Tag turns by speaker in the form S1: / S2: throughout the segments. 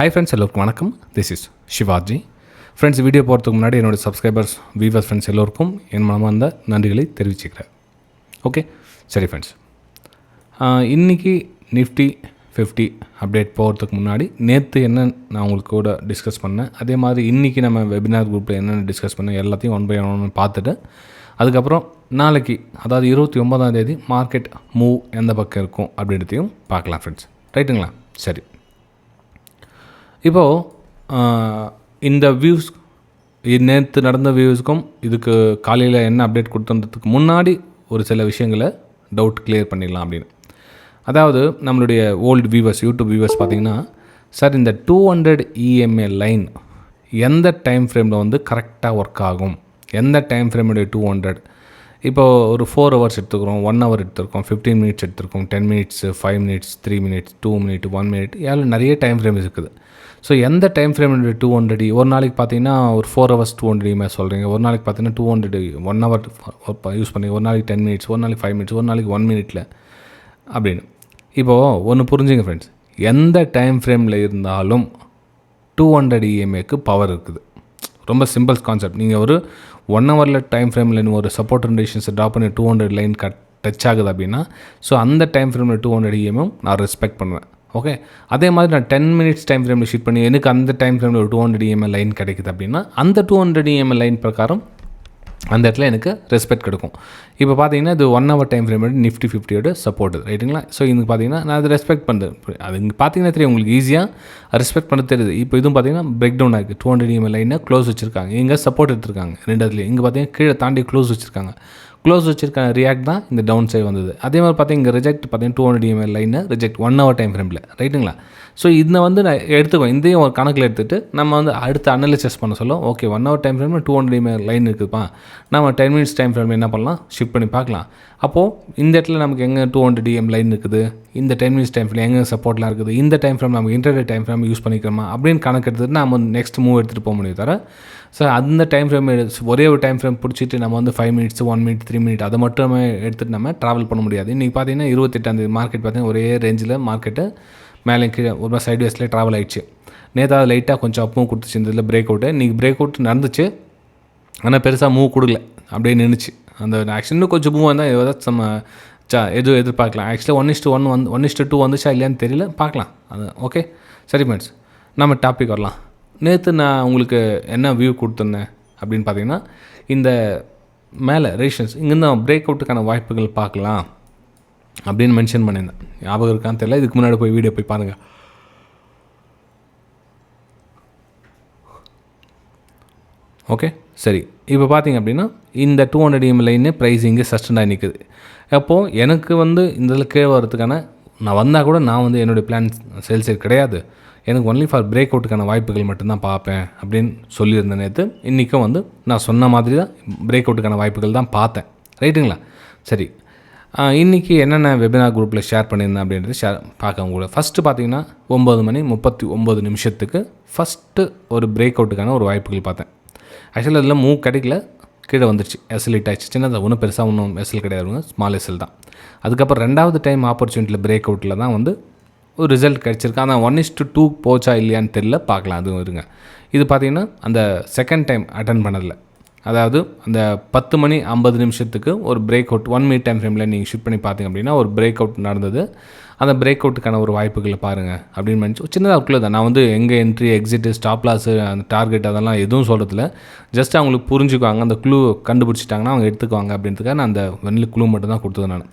S1: Hi friends, எல்லோருக்கும் வணக்கம். This is Shivaji. Friends, video போகிறதுக்கு முன்னாடி என்னோடய சப்ஸ்கிரைபர்ஸ், வியூவர்ஸ், ஃப்ரெண்ட்ஸ் எல்லோருக்கும் என் மனமார்ந்த நன்றிகளை தெரிவிச்சுக்கிறேன். ஓகே, சரி ஃப்ரெண்ட்ஸ், இன்றைக்கி நிஃப்டி 50 அப்டேட் போகிறதுக்கு முன்னாடி நேற்று என்ன நான் உங்களுக்கு கூட டிஸ்கஸ் பண்ணேன், அதே மாதிரி இன்றைக்கி நம்ம வெபினார் குரூப்பில் என்னென்ன டிஸ்கஸ் பண்ணேன் எல்லாத்தையும் ஒன் பை ஒன் பார்த்துட்டு, அதுக்கப்புறம் நாளைக்கு அதாவது 29ஆம் தேதி மார்க்கெட் மூவ் எந்த பக்கம் இருக்கும் அப்படின்றதையும் பார்க்கலாம் ஃப்ரெண்ட்ஸ். ரைட்டுங்களா? சரி, இப்போது இந்த வியூஸ் நேற்று நடந்த வியூஸ்க்கும் இதுக்கு காலையில் என்ன அப்டேட் கொடுத்துறதுக்கு முன்னாடி ஒரு சில விஷயங்களை டவுட் கிளியர் பண்ணிடலாம் அப்படின்னு. அதாவது நம்மளுடைய ஓல்டு வியூவர்ஸ், யூடியூப் வியூவர்ஸ் பார்த்திங்கன்னா, சார் இந்த 200 EMA லைன் எந்த டைம் ஃப்ரேமில் வந்து கரெக்டாக ஒர்க் ஆகும், எந்த டைம் ஃப்ரேமுடைய 200, இப்போது ஒரு 4 ஹவர்ஸ் எடுத்துக்கிறோம், 1 ஹவர் எடுத்துருக்கோம், 15 மினிட்ஸ் எடுத்துருக்கோம், 10 minutes, 5 minutes, 3 minutes, 2 minute, 1 minute, ஏதாவது நிறைய டைம் ஃப்ரேம்ஸ் இருக்குது. ஸோ எந்த டைம் ஃப்ரேமுடைய 200, ஒரு நாளைக்கு பார்த்தீங்கன்னா ஒரு 4 ஹவர்ஸ் 200 EMA சொல்கிறீங்க, ஒரு நாளைக்கு பார்த்தீங்கன்னா 200 1 ஹவர் யூஸ் பண்ணி, ஒரு நாளைக்கு 10 மினிட்ஸ், ஒரு நாளைக்கு 5 மினிட்ஸ், ஒரு நாளைக்கு 1 மினிட்டில் அப்படின்னு. இப்போது ஒன்று புரிஞ்சுங்க ஃப்ரெண்ட்ஸ், எந்த டைம் ஃப்ரேமில் இருந்தாலும் 200 EMAக்கு பவர் இருக்குது. ரொம்ப சிம்பிள் கான்செப்ட். நீங்கள் ஒரு 1 ஹவரில் டைம் ஃப்ரேமில் ஒரு சப்போர்ட் ரெண்டிஷன்ஸை ட்ராப் பண்ணி 200 லைன் டச் ஆகுது அப்படின்னா, ஸோ அந்த டைம் ஃப்ரேமில் 200 EMA நான் ரெஸ்பெக்ட் பண்ணுவேன். ஓகே, அதே மாதிரி நான் 10 மினிட்ஸ் டைம் ஃப்ரேமில் ஷீட் பண்ணி எனக்கு அந்த டைம் ஃப்ரேமில் ஒரு 200 EMA லைன் கிடைக்குது அப்படின்னா, அந்த 200 EMA லைன் பிரகாரம் அந்த இடத்துல எனக்கு ரெஸ்பெக்ட் கிடைக்கும். இப்போ பார்த்தீங்கன்னா இது 1 ஹவர் டைம் ஃப்ரேமோட நிஃப்டி 50யோட சப்போர்ட், ரைட்டுங்களா? ஸோ இதுக்கு பார்த்தீங்கன்னா நான் அதை ரெஸ்பெக்ட் பண்ணுறேன். அது இங்கே பார்த்தீங்கன்னா தெரியும், உங்களுக்கு ஈஸியாக ரெஸ்பெக்ட் பண்ண தெரியுது. இப்போ இதுவும் பார்த்தீங்கன்னா பிரேக் டவுன் ஆகிருக்கு. 200 EMA லைனை க்ளோஸ் வச்சுருக்காங்க, இங்கே சப்போர்ட் எடுத்துருக்காங்க ரெண்டாவதுலேயே. இங்கே பார்த்தீங்கன்னா கீழே தாண்டி க்ளோஸ் வச்சுருக்காங்க. க்ளோஸ் வச்சுருக்காங்க ரியாக்ட் தான் இந்த டவுன் சைடு வந்தது. அதே மாதிரி பார்த்தீங்கன்னா இங்கே ரிஜெக்ட் பார்த்தீங்கன்னா 200 EMA லைனை ரிஜெக்ட் 1 ஹவர் டைம் ஃப்ரேமில், ரைட்டுங்களா? ஸோ இதை வந்து நான் எடுத்துக்குவேன், இதையும் ஒரு கணக்கில் எடுத்துகிட்டு நம்ம வந்து அடுத்து அனலிசிஸ் பண்ண சொல்லும். ஓகே, 1 ஹவர் டைம் ஃப்ரேமில் 200 EMA லைன் இருக்குதுப்பா, நம்ம 10 மினிட்ஸ் டைம் ஃப்ரேமில் என்ன பண்ணலாம், ஷிஃப்ட் பண்ணி பார்க்கலாம். அப்போது இந்த இடத்துல நமக்கு எங்கே 200 EMA லைன் இருக்குது, இந்த 10 மினிட்ஸ் டைம் ஃப்ரேம் எங்கே சப்போர்ட்லாம் இருக்குது, இந்த டைம் ஃப்ரேம் நம்ம இன்டர்டே டைம் ஃப்ரேம் யூஸ் பண்ணிக்கிறோமா அப்படின்னு கணக்கு எடுத்துகிட்டு நம்ம நெக்ஸ்ட் மூவ் எடுத்துகிட்டு போக முடியும். தவிர ஸோ அந்த டைம் ஃப்ரேம் ஒரே ஒரு டைம் ஃப்ரேம் பிடிச்சிட்டு நம்ம வந்து 5 மினிட்ஸ், 1 மினிட், 3 மினிட் அதை மட்டுமே எடுத்துகிட்டு நம்ம ட்ராவல் பண்ண முடியாது. இன்றைக்கி பார்த்தீங்கன்னா 28ஆம் தேதி மார்க்கெட் பார்த்தீங்கன்னா ஒரே ரேஞ்சில் மார்க்கெட்டு மேலே கீழே ஒரு மாதிரி சைட் வேஸ்ட்லேயே ட்ராவல் ஆகிடுச்சு. நேற்று லைட்டாக கொஞ்சம் அப்பும் கொடுத்துச்சு, இந்த இதில் பிரேக் அவுட்டு. இன்றைக்கி பிரேக் அவுட் நடந்துச்சு, ஆனால் பெருசாக மூவ் கொடுக்கல, அப்படியே நின்றுச்சு. அந்த ஆக்சுவலி இன்னும் கொஞ்சம் மூவ் வந்தால் ஏதாச்சும் நம்ம எதுவும் எதிர்பார்க்கலாம். ஆக்சுவலாக 1:1 1:2 வந்துச்சா இல்லையான்னு தெரியல, பார்க்கலாம் அது. ஓகே, சரி ஃப்ரெண்ட்ஸ், நம்ம டாபிக் வரலாம். நேற்று நான் உங்களுக்கு என்ன வியூ கொடுத்துருந்தேன் அப்படின்னு பார்த்தீங்கன்னா, இந்த மேலே ரேஷன்ஸ் இங்கேருந்து பிரேக் அவுட்டுக்கான வாய்ப்புகள் பார்க்கலாம் அப்படின்னு மென்ஷன் பண்ணியிருந்தேன். ஞாபகம் இருக்கான்னு தெரியல, இதுக்கு முன்னாடி போய் வீடியோ போய் பாருங்கள். ஓகே, சரி, இப்போ பார்த்தீங்க அப்படின்னா இந்த 200 EMA லைனு ப்ரைஸ் இங்கே சஸ்டெண்டாக நிற்குது. அப்போது எனக்கு வந்து இந்த இதில் கீழே வரதுக்கான நான் வந்தால் கூட நான் வந்து என்னுடைய பிளான் சேல்ஸ் கிடையாது, எனக்கு ஒன்லி ஃபார் பிரேக் அவுட்டுக்கான வாய்ப்புகள் மட்டும்தான் பார்ப்பேன் அப்படின்னு சொல்லியிருந்தேன் நேற்று. இன்றைக்கும் வந்து நான் சொன்ன மாதிரி தான் பிரேக் அவுட்டுக்கான வாய்ப்புகள் தான் பார்த்தேன், ரைட்டுங்களா? சரி, இன்றைக்கி என்னென்ன வெபினார் குரூப்பில் ஷேர் பண்ணியிருந்தேன் அப்படின்றது பார்க்க உங்களோட. ஃபஸ்ட்டு பார்த்தீங்கன்னா 9:39 ஃபஸ்ட்டு ஒரு பிரேக் அவுட்டுக்கான ஒரு வாய்ப்புகள் பார்த்தேன். ஆக்சுவலாக அதில் மூவ் கிடைக்கல, கீழே வந்துடுச்சு, எஸ்எல் ஹிட் ஆகிடுச்சு. சின்னதாக ஒன்றும் பெருசாக ஒன்றும் எஸ்எல் கிடையாதுங்க, ஸ்மால் எஸ்எல் தான். அதுக்கப்புறம் ரெண்டாவது டைம் ஆப்பர்ச்சுனிட்டியில் பிரேக் அவுட்டில் தான் வந்து ஒரு ரிசல்ட் கிடச்சிருக்கு. ஆனால் 1:2 போச்சா இல்லையான்னு தெரியல, பார்க்கலாம், அதுவும் இருங்க. இது பார்த்திங்கன்னா அந்த செகண்ட் டைம் அட்டன் பண்ணதில்லை, அதாவது அந்த 10:50 ஒரு பிரேக் அவுட் 1 மினிட் டைம் ஃப்ரேமில் நீங்கள் ஷூட் பண்ணி பார்த்தீங்க அப்படின்னா ஒரு பிரேக் அவுட் நடந்தது. அந்த பிரேக் அவுட்டுக்கான ஒரு வாய்ப்புகளை பாருங்கள் அப்படின்னு நினச்சி சின்னதாக க்ளூ தான். நான் வந்து எங்கே என்ட்ரி, எக்ஸிட்டு, ஸ்டாப் லாஸு, அந்த டார்கெட் அதெல்லாம் எதுவும் சொல்கிறதில்ல. ஜஸ்ட் அவங்களுக்கு புரிஞ்சுக்குவாங்க, அந்த க்ளூ கண்டுபிடிச்சிட்டாங்கன்னா அவங்க எடுத்துக்குவாங்க அப்படின்றதுக்காக நான் அந்த வெள்ளி க்ளூ மட்டும் தான் கொடுத்தது நான்,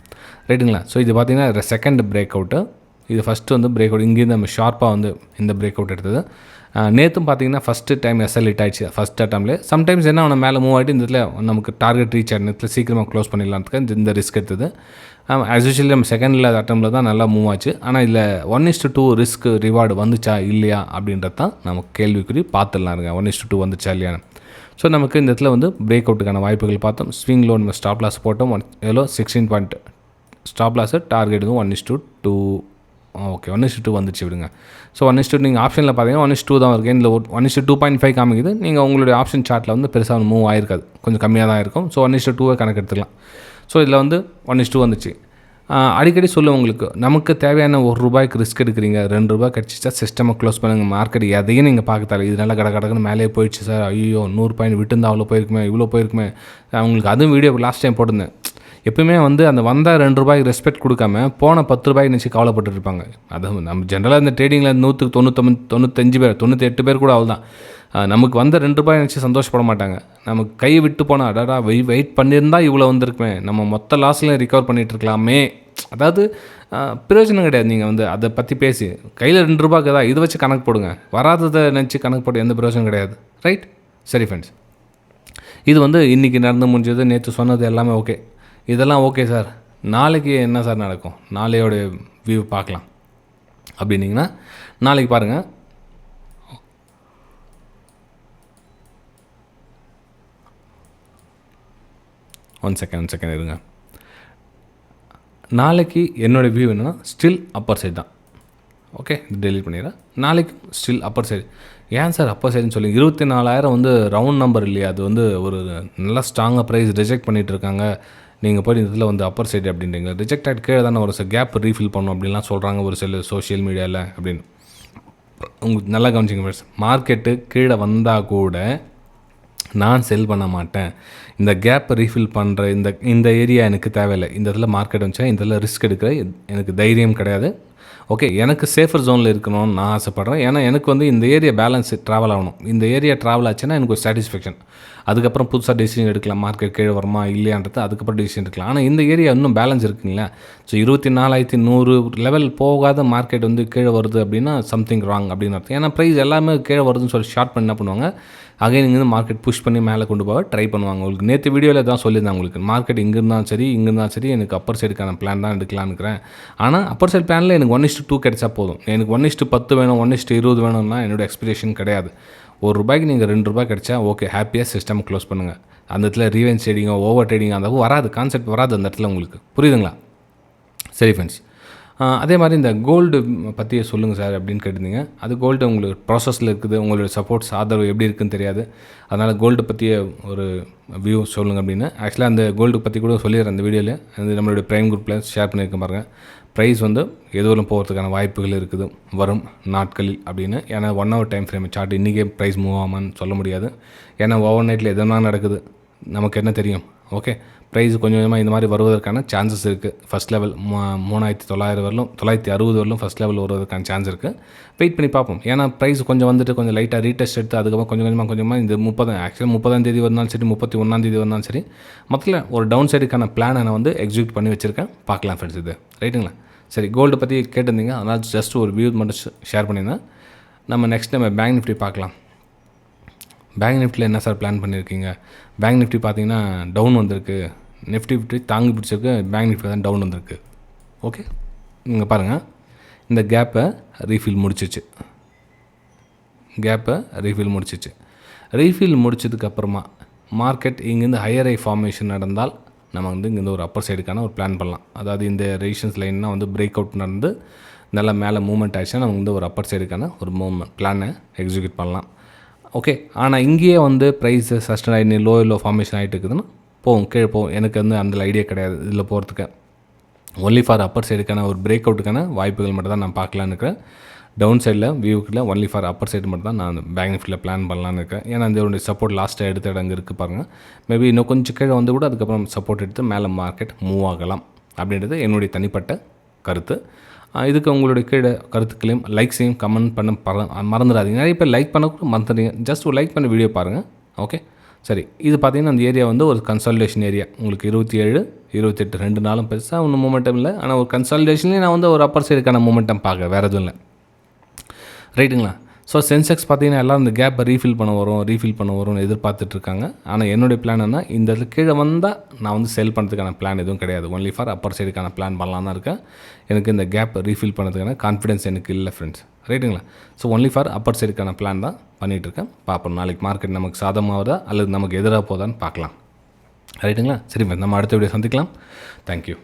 S1: ரைட்டுங்களா? ஸோ இது பார்த்திங்கன்னா செகண்ட் பிரேக் அவுட்டு. இது ஃபஸ்ட்டு வந்து பிரேக் அவுட், இங்கேருந்து நம்ம ஷார்ப்பாக வந்து இந்த பிரேக் அவுட் எடுத்தது. நேற்றும் பார்த்தீங்கன்னா ஃபஸ்ட்டு டைம் எஸ்எல் ஹிட் ஆகிடுச்சு ஃபஸ்ட் அட்டம்லே. சம்டைம்ஸ் என்ன அவனை மேலே மூவ் ஆகிட்டு இந்த இடத்துல நமக்கு டார்கெட் ரீச் ஆகிடும், இடத்துல சீக்கிரமாக க்ளோஸ் பண்ணிடலான்றதுக்கு இந்த ரிஸ்க் எடுத்தது. ஆஸ் யூஷுவலி நம்ம செகண்டில் அட்டம்ல தான் நல்லா மூவ் ஆச்சு. ஆனால் இதில் 1:2 ரிஸ்க் ரிவார்டு வந்துச்சா இல்லையா அப்படின்றது தான் நமக்கு கேள்விக்குறி. பார்த்துடலாருங்க 1:2 வந்துச்சா இல்லையான்னு. ஸோ நமக்கு இந்த இடத்துல வந்து பிரேக் அவுட்டுக்கான வாய்ப்புகள் பார்த்தோம். ஸ்விங் லோ நம்ம ஸ்டாப் லாஸ் போட்டோம், எவ்வளோ 16 பாயிண்ட் ஸ்டாப் லாஸு, டார்கெட் வந்து 1:2. ஓகே, 1:2 வந்துச்சு விடுங்க. ஸோ 1:2 நீங்கள் ஆப்ஷனில் பார்த்தீங்கன்னா 1:2 தான் இருக்குது. இதில் 1:2.5 காமிக்குது. நீங்கள் உங்களுடைய ஆப்ஷன் சார்ட்டில் வந்து பெருசாக மூவ் ஆகிருக்காது, கொஞ்சம் கம்மியாக தான் இருக்கும். ஸோ 1:2 கணக்கு எடுத்துக்கலாம். ஸோ இதில் வந்து 1:2 வந்துச்சு. அடிக்கடி சொல்லுவேன் உங்களுக்கு, நமக்கு தேவையான ₹1 ரிஸ்க் எடுக்கிறீங்க, ₹2 கிடச்சிச்சா சிஸ்டமை க்ளோஸ் பண்ணுங்கள். மார்க்கெட் எதையும் நீங்கள் பார்க்க தேவை. இது நல்லா கடகடன்னு மேலே போயிடுச்சு சார், ஐயோ 100 பாயிண்ட் விட்டுருந்தா அவ்வளோ போயிருக்குமே, இவ்வளோ போயிருக்குமே. உங்களுக்கு அதுவும் வீடியோ லாஸ்ட் டைம் போட்டிருந்தேன். எப்பவுமே வந்து அந்த வந்தால் ₹2 ரெஸ்பெக்ட் கொடுக்காம போன ₹10 நினச்சி கவலைப்பட்டு இருப்பாங்க. அது நம்ம ஜென்ரலாக இந்த ட்ரேடிங்கில் 100-95 பேர் 98 பேர் கூட அவ்வளோதான். நமக்கு வந்த ₹2 நினச்சி சந்தோஷப்பட மாட்டாங்க. நமக்கு கை விட்டு போனால் அடாடா வெயிட் பண்ணியிருந்தால் இவ்வளோ வந்திருக்குமே, நம்ம மொத்த லாஸ்லையும் ரிகவர் பண்ணிகிட்டு இருக்கலாமே. அதாவது பிரயோஜனம் கிடையாது. நீங்கள் வந்து அதை பற்றி பேசி கையில் ₹2 தான் இதை வச்சு கணக்கு போடுங்க. வராததை நினச்சி கணக்கு போட எந்த பிரயோஜனம் கிடையாது. ரைட்? சரி ஃப்ரெண்ட்ஸ், இது வந்து இன்றைக்கி நடந்து முடிஞ்சது, நேற்று சொன்னது எல்லாமே ஓகே. இதெல்லாம் ஓகே சார், நாளைக்கு என்ன சார் நடக்கும், நாளையோட வியூ பார்க்கலாம் அப்படின்னிங்கன்னா நாளைக்கு பாருங்கள். ஒன் செகண்ட் இருங்க. நாளைக்கு என்னோடய வியூ என்னென்னா ஸ்டில் அப்பர் சைடு தான். ஓகே, இது டெலிட் பண்ணிடுறேன். நாளைக்கு ஸ்டில் அப்பர் சைடு. ஏன் சார் அப்பர் சைடுன்னு சொல்லி 24,000 வந்து ரவுண்ட் நம்பர் இல்லையா, அது வந்து ஒரு நல்லா ஸ்ட்ராங்காக ப்ரைஸ் ரிஜெக்ட் பண்ணிகிட்டு இருக்காங்க. நீங்கள் போய் இதில் வந்து அப்பர் சைடு அப்படின்றீங்க, ரிஜெக்ட் ஆகிட்டு கீழே தானே ஒரு கேப் ரீஃபில் பண்ணணும் அப்படின்லாம் சொல்கிறாங்க ஒரு சில சோஷியல் மீடியாவில் அப்படின்னு. உங்களுக்கு நல்லா கவனிச்சிங்க ஃப்ரெண்ட்ஸ், மார்க்கெட்டு கீழே வந்தால் கூட நான் செல் பண்ண மாட்டேன். இந்த கேப்பை ரீஃபில் பண்ணுற இந்த ஏரியா எனக்கு தேவையில்லை. இந்த இதில் மார்க்கெட் வந்துச்சா இந்த இதில் ரிஸ்க் எடுக்கிற எனக்கு தைரியம் கிடையாது. ஓகே, எனக்கு சேஃபர் ஜோனில் இருக்கணும்னு நான் ஆசைப்பட்றேன். ஏன்னா எனக்கு வந்து இந்த ஏரியா பேலன்ஸ் ட்ராவல் ஆகணும். இந்த ஏரியா ட்ராவல் ஆச்சுன்னா எனக்கு ஒரு சாட்டிஸ்ஃபேக்ஷன். அதுக்கப்புறம் புதுசாக டெசிஷன் எடுக்கலாம், மார்க்கெட் கீழே வருமா இல்லையான்றது அதுக்கப்புறம் டெசிஷன் எடுக்கலாம். ஆனால் இந்த ஏரியா இன்னும் பேலன்ஸ் இருக்குங்களா. ஸோ 24,100 லெவல் போகாத மார்க்கெட் வந்து கீழே வருது அப்படின்னா சம்திங் ராங் அப்படின்னு அர்த்தம். ஏன்னா ப்ரைஸ் எல்லாமே கீழே வருதுன்னு சொல்லி ஷார்ட் பண்ணி என்ன பண்ணுவாங்க, அகைன் இங்கேருந்து மார்க்கெட் புஷ் பண்ணி மேலே கொண்டு போக ட்ரை பண்ணுவாங்க. உங்களுக்கு நேற்று வீடியோவில் தான் சொல்லியிருந்தேன், உங்களுக்கு மார்க்கெட் இங்கே இருந்தாலும் சரி எனக்கு அப்பர் சைடுக்கான பிளான் தான் எடுக்கலான்னு இருக்கிறேன். ஆனால் அப்பர் சைடு பிளானில் எனக்கு 1:2 கிடைச்சா போதும். எனக்கு 1:10 வேணும், 1:20 வேணும்னா என்னோடய எக்ஸ்பெக்டேஷன் கிடையாது. ₹1 நீங்கள் ₹2 கிடைச்சா ஓகே, ஹாப்பியாக சிஸ்டம் க்ளோஸ் பண்ணுங்கள். அந்த இடத்துல ரீவென்ஸ் ட்ரேடிங்கோ ஓவர் ட்ரேடிங் அந்த வராது, கான்செப்ட் வராது அந்த இடத்துல. உங்களுக்கு புரியுதுங்களா? சரி ஃப்ரெண்ட்ஸ், அதே மாதிரி இந்த கோல்டு பற்றி சொல்லுங்கள் சார் அப்படின்னு கேட்டிருந்தீங்க. அது கோல்டு உங்களுக்கு ப்ராசஸில் இருக்குது, உங்களோட சப்போர்ட்ஸ் ஆதரவு எப்படி இருக்குதுன்னு தெரியாது. அதனால் கோல்டு பற்றிய ஒரு வியூ சொல்லுங்கள் அப்படின்னு. ஆக்சுவலாக அந்த கோல்டு பற்றி கூட சொல்லிடுறேன் அந்த வீடியோவில். அது நம்மளுடைய ப்ரைம் குரூப்பில் ஷேர் பண்ணியிருக்கேன் பாருங்கள். ப்ரைஸ் வந்து எதுவும் போகிறதுக்கான வாய்ப்புகள் இருக்குது வரும் நாட்களில் அப்படின்னு. ஏன்னா 1 hour டைம் ஃப்ரேம் சார்ட் இன்றைக்கே ப்ரைஸ் மூவ் ஆகாமான்னு சொல்ல முடியாது. ஏன்னா ஓவர் நைட்டில் எதுனா நடக்குது, நமக்கு என்ன தெரியும். ஓகே, ப்ரைஸ் கொஞ்சம் கொஞ்சமாக இந்த மாதிரி வருவதற்கான சான்சஸ் இருக்குது. ஃபஸ்ட் லெவல் 3,900 வரலும் 960 வரலும் ஃபஸ்ட் லெவல் வருவதற்கான சான்ஸ் இருக்குது. வெயிட் பண்ணி பார்ப்போம். ஏன்னா ப்ரைஸ் கொஞ்சம் வந்துட்டு கொஞ்சம் லைட்டாக ரீடெஸ்ட் எடுத்து அதுக்கப்புறம் கொஞ்சமாக இந்த 30 தேதி வந்தாலும் சரி 31 வந்தாலும் சரி மொத்தத்தில் ஒரு டவுன் சைடுக்கான பிளானை நான் வந்து எக்ஸிக்யூட் பண்ணி வச்சுருக்கேன். பார்க்கலாம் ஃப்ரெண்ட்ஸ், இது ரைட்டுங்களா? சரி, கோல்டு பற்றி கேட்டிருந்தீங்க, அதனால் ஜஸ்ட் ஒரு வியூ மட்டும் ஷேர் பண்ணியிருந்தேன். நம்ம பேங்க் நிஃப்டி பார்க்கலாம். பேங்க் நிஃப்டியில் என்ன சார் பிளான் பண்ணியிருக்கீங்க? பேங்க் நிஃப்டி பார்த்தீங்கன்னா டவுன் வந்திருக்கு. நிஃப்டி தாங்கி பிடிச்சிருக்கு, பேங்க் நிஃப்டி தான் டவுன் வந்திருக்கு. ஓகே, நீங்கள் பாருங்கள், இந்த கேப்பை ரீஃபில் முடிச்சிச்சு. ரீஃபில் முடிச்சதுக்கப்புறமா மார்க்கெட் இங்கேருந்து ஹையர் ஐ ஃபார்மேஷன் நடந்தால் நம்ம வந்து இங்கேருந்து ஒரு அப்பர் சைடுக்கான ஒரு பிளான் பண்ணலாம். அதாவது இந்த ரெசிஸ்டன்ஸ் லைன்னா வந்து பிரேக் அவுட் நடந்து நல்லா மேலே மூவ்மெண்ட் ஆகிடுச்சுன்னா நம்ம வந்து ஒரு அப்பர் சைடுக்கான ஒரு பிளானை எக்ஸிக்யூட் பண்ணலாம். ஓகே, ஆனால் இங்கேயே வந்து ப்ரைஸு சஸ்டன் ஆகி லோ ஃபார்மேஷன் ஆகிட்டு இருக்குதுன்னா கீழே போகும். எனக்கு வந்து அந்த ஐடியா கிடையாது இதில் போகிறதுக்கு. ஒன்லி ஃபார் அப்பர் சைடுக்கான ஒரு பிரேக் அவுட்டுக்கான வாய்ப்புகள் மட்டும் தான் நான் பார்க்கலான்னு இருக்கிறேன். டவுன் சைடில் வியூக்கில் ஒன்லி ஃபார் அப்பர் சைடு மட்டும் தான் நான் பேங்க் நிஃப்டியில் பிளான் பண்ணலான்னு இருக்கேன். ஏன்னா இந்த சப்போர்ட் லாஸ்ட்டாக எடுத்த இடம் இருக்குது பாருங்கள். மேபி இன்னும் கொஞ்சம் கீழே வந்து கூட அதுக்கப்புறம் சப்போர்ட் எடுத்து மேலே மார்க்கெட் மூவ் ஆகலாம் அப்படின்றது என்னுடைய தனிப்பட்ட கருத்து. இதுக்கு உங்களுடைய கீழே கருத்துக்களையும் லைக்ஸையும் கமெண்ட் பண்ண மறந்துடாதீங்க. நிறைய பேர் லைக் பண்ண கூட மறந்துடுங்க. ஜஸ்ட் ஒரு லைக் பண்ணி வீடியோ பாருங்கள். ஓகே, சரி. இது பார்த்திங்கன்னா அந்த ஏரியா வந்து ஒரு கன்சால்டேஷன் ஏரியா. உங்களுக்கு 27, 28 2 நாளும் பெருசாக ஒன்றும் மூமெண்டம் இல்லை. ஆனால் ஒரு கன்சால்டேஷன்லேயே நான் வந்து ஒரு அப்பர் சைடுக்கான மூமெண்டம் பார்க்க வேறு எதுவும் இல்லை. ரைட்டுங்களா? ஸோ சென்செக்ஸ் பார்த்திங்கன்னா எல்லாம் இந்த கேப்பை ரீஃபில் பண்ண வரும்னு எதிர்பார்த்துட்ருக்காங்க. ஆனால் என்னுடைய பிளான் என்ன, இந்த இடத்துல கீழே வந்தால் நான் வந்து செல் பண்ணுறதுக்கான பிளான் எதுவும் கிடையாது. ஒன்லி ஃபார் அப்பர் சைடுக்கான பிளான் பண்ணலாம் தான் இருக்கேன். எனக்கு இந்த கேப்பை ரீஃபில் பண்ணுறதுக்கான கான்ஃபிடன்ஸ் எனக்கு இல்லை ஃப்ரெண்ட்ஸ். ரைட்டுங்களா? ஸோ ஒன்லி ஃபார் அப்பர் சைடுக்கான பிளான் தான் பண்ணிகிட்ருக்கேன். பார்ப்போம் நாளைக்கு மார்க்கெட் நமக்கு சாதமாகுதா அல்லது நமக்கு எதிராக போதான்னு பார்க்கலாம். ரைட்டுங்களா? சரி, நம்ம அடுத்த வீடியோ சந்திக்கலாம். தேங்க்யூ.